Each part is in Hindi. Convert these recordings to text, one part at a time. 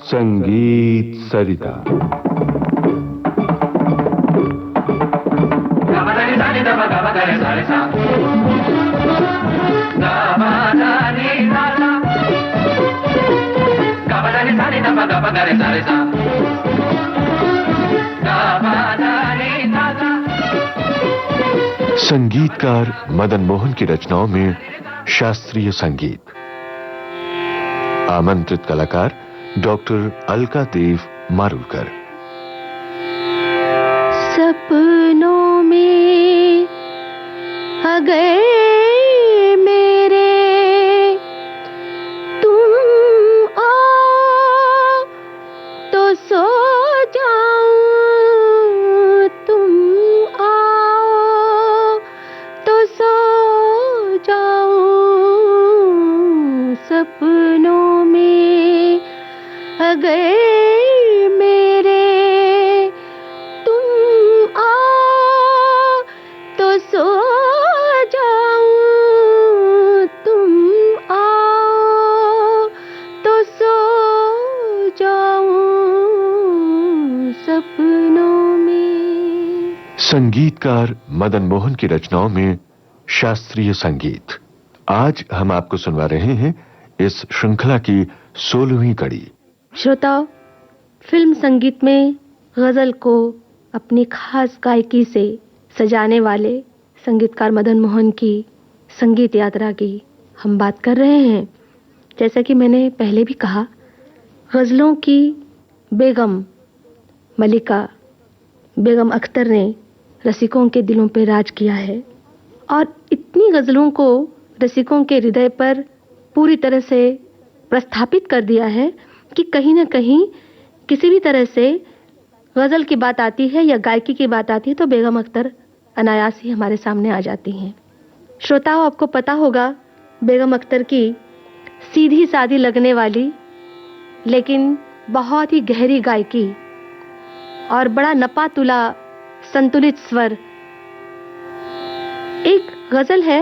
संगीत सरिता। संगीतकार मदन मोहन की रचनाओं में शास्त्रीय संगीत। आमंत्रित कलाकार डॉक्टर अलका देव मारुलकर। सपनों में आ गए मेरे तुम आओ तो सो जाऊं, तुम आओ तो सो जाऊं। सपनों में आ गए मेरे तुम आओ तो सो जाऊं, तुम आओ तो सो जाऊं सपनों में। संगीतकार मदन मोहन की रचनाओं में शास्त्रीय संगीत। आज हम आपको सुनवा रहे हैं इस श्रृंखला की 16वीं कड़ी। श्रोताओं, फिल्म संगीत में गजल को अपनी खास गायकी से सजाने वाले संगीतकार मदन मोहन की संगीत यात्रा की हम बात कर रहे हैं। जैसा कि मैंने पहले भी कहा, गजलों की बेगम मलिका बेगम अख्तर ने रसिकों के दिलों पर राज किया है और इतनी गजलों को रसिकों के हृदय पर पूरी तरह से प्रस्थापित कर दिया है कि कहीं ना कहीं किसी भी तरह से गजल की बात आती है या गायकी की बात आती है तो बेगम अख्तर अनायास ही हमारे सामने आ जाती हैं। श्रोताओं, आपको पता होगा बेगम अख्तर की सीधी सादी लगने वाली लेकिन बहुत ही गहरी गायकी और बड़ा नपा तुला संतुलित स्वर। एक गजल है,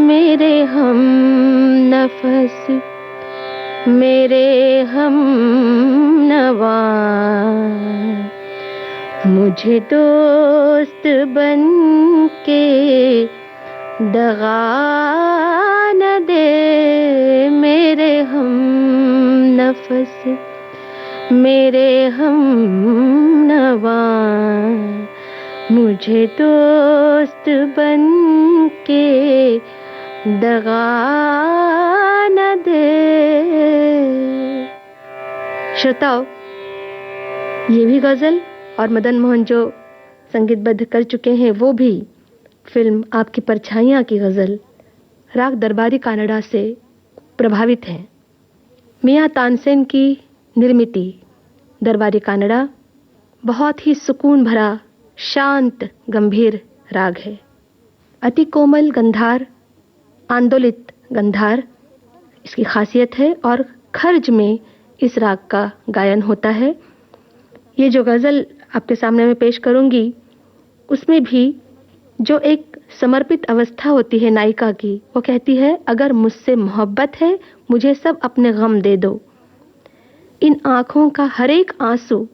मेरे हम नफस मेरे हम नवा, मुझे दोस्त बन के दगा न दे। मेरे हम नफस मेरे हम नवा, मुझे दोस्त बन के दगा न दे। श्रोताओं, ये भी गजल और मदन मोहन जो संगीतबद्ध कर चुके हैं वो भी फिल्म आपकी परछाइयाँ की गजल राग दरबारी कानड़ा से प्रभावित हैं। मियां तानसेन की निर्मिति दरबारी कानड़ा बहुत ही सुकून भरा शांत गंभीर राग है। अति कोमल गंधार, आंदोलित गंधार इसकी खासियत है और खर्ज में इस राग का गायन होता है। ये जो गज़ल आपके सामने मैं पेश करूंगी उसमें भी जो एक समर्पित अवस्था होती है नायिका की, वो कहती है, अगर मुझसे मोहब्बत है मुझे सब अपने गम दे दो, इन आँखों का हर एक आंसू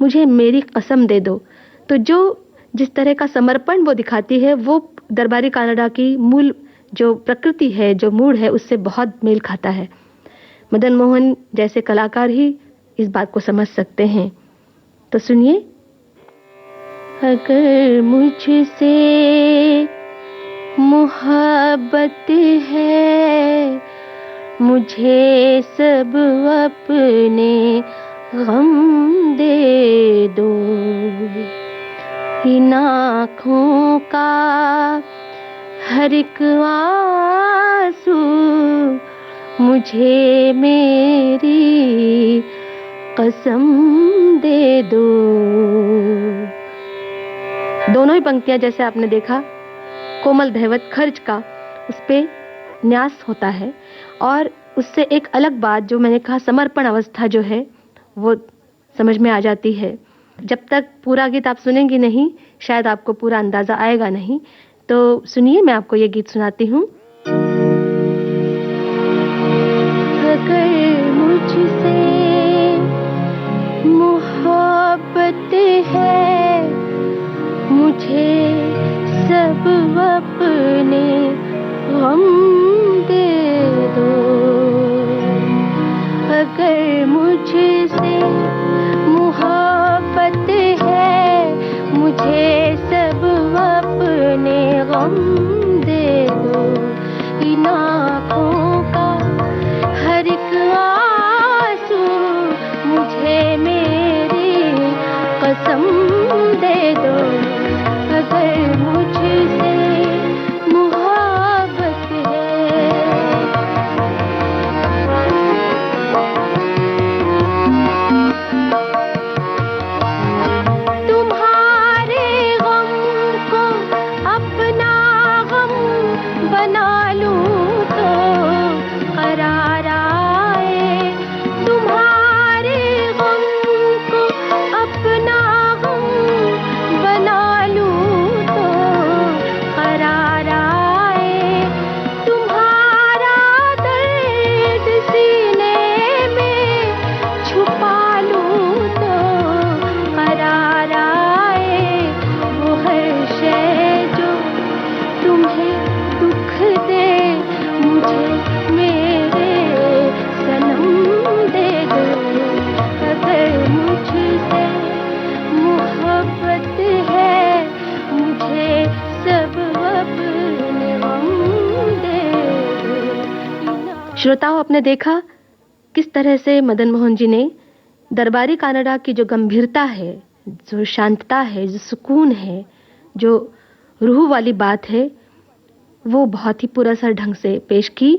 मुझे मेरी कसम दे दो। तो जो जिस तरह का समर्पण वो दिखाती है वो दरबारी कानड़ा की मूल जो प्रकृति है, जो मूड है, उससे बहुत मेल खाता है। मदन मोहन जैसे कलाकार ही इस बात को समझ सकते हैं। तो सुनिए, अगर मुझसे मोहब्बत है मुझे सब अपने गम दे दो, इन आँखों का हर एक आंसू मुझे मेरी कसम दे दो। दोनों ही पंक्तियां जैसे आपने देखा कोमल धैवत खर्च का उस पे न्यास होता है और उससे एक अलग बात जो मैंने कहा समर्पण अवस्था जो है वो समझ में आ जाती है। जब तक पूरा गीत आप सुनेंगी नहीं शायद आपको पूरा अंदाजा आएगा नहीं, तो सुनिए मैं आपको ये गीत सुनाती हूँ। अगर मुझसे मोहब्बत है मुझे सब अपने गम दे दो, अगर मुझसे मोहब्बत है मुझे सब अपने गम दे दो, इन आँखों का हर एक आंसू मुझे मेरी कसम दे दो, अगर मुझसे मोहब्बत है। तुम्हारे गम को अपना गम बना लूं तो करार आए, तुम्हारे गम को अपना गम बना लूं तो करार आए, तुम्हारा दर्द सीने में छुपा लूं तो करार आए, वो हर शय जो तुम्हें दुख दे मुझे मेरे सनम दे दो, अगर मुझसे मोहब्बत है मुझे सब अपने गम दे दो। श्रोताओं, आपने देखा किस तरह से मदन मोहन जी ने दरबारी कानड़ा की जो गंभीरता है, जो शांतता है, जो सुकून है, जो रूह वाली बात है, वो बहुत ही पुरअसर ढंग से पेश की।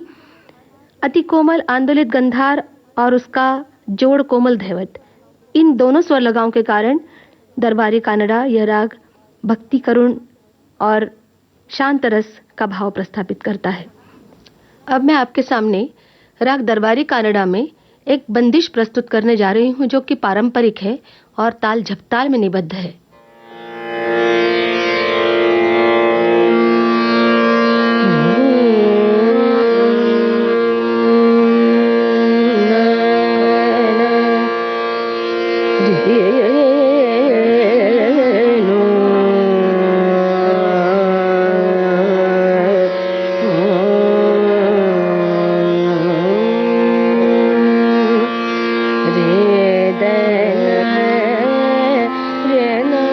अति कोमल आंदोलित गंधार और उसका जोड़ कोमल धैवत, इन दोनों स्वर लगाओं के कारण दरबारी कानड़ा यह राग भक्ति करुण और शांत रस का भाव प्रस्थापित करता है। अब मैं आपके सामने राग दरबारी कानड़ा में एक बंदिश प्रस्तुत करने जा रही हूं जो कि पारंपरिक है और ताल झपताल में निबद्ध है। रे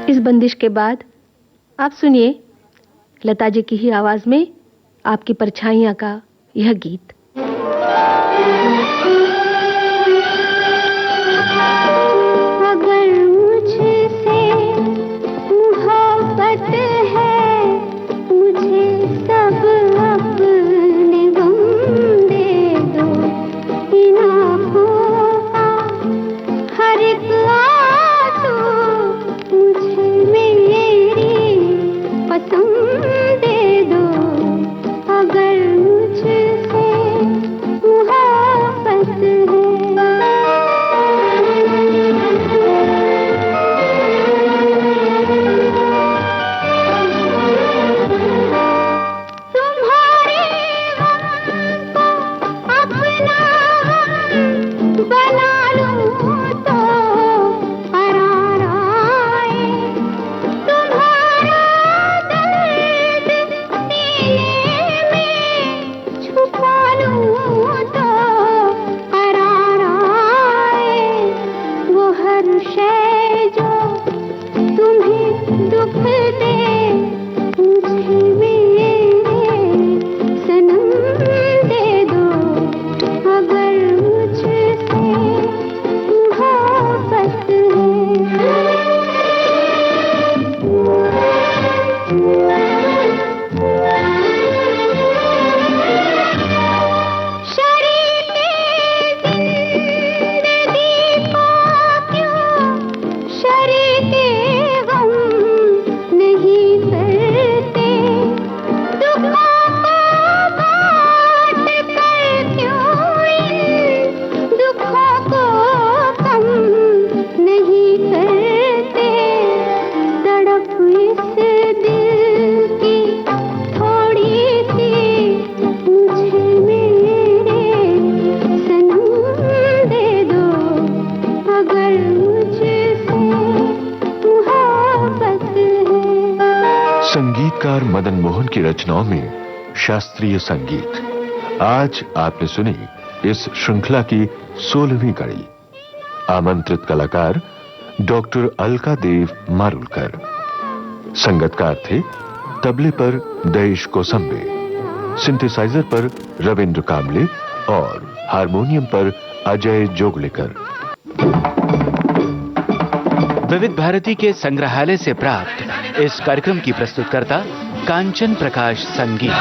इस बंदिश के बाद आप सुनिए लता जी की ही आवाज में आपकी परछाइयां का यह गीत। अगर मुझसे मोहब्बत है, मुझे सब अपने गम दे दो। इन आँखों का हर एक आंसू मुझे मेरी पसंद दे दो। अगर मुझसे मोहब्बत है। तुम्हारे गम को अपना गम बना लूं तो करार आए। तुम्हारा दर्द सीने में छुपा लूं तो करार आए। वो हर शय जो तुम्हें दुख दे, मुझे मेरे सनम दे दो। अगर मुझसे मोहब्बत शरीके जिंदगी को क्यों शरीके गम नहीं करते। दुखों को बांट कर क्यों इन दुखों को कम नहीं करते। तड़प इस दिल की थोड़ी सी मुझे मेरे सनम दे दो। अगर मुझसे मोहब्बत है। संगीतकार मदन मोहन की रचनाओं में शास्त्रीय संगीत। आज आपने सुनी इस श्रृंखला की 16वीं कड़ी। आमंत्रित कलाकार डॉक्टर अलका देव मारुलकर। संगतकार थे तबले पर देश कोसंबे, सिंथेसाइजर पर रविंद्र कामले और हारमोनियम पर अजय जोगलेकर। विविध भारती के संग्रहालय से प्राप्त इस कार्यक्रम की प्रस्तुतकर्ता कांचन प्रकाश संगीत।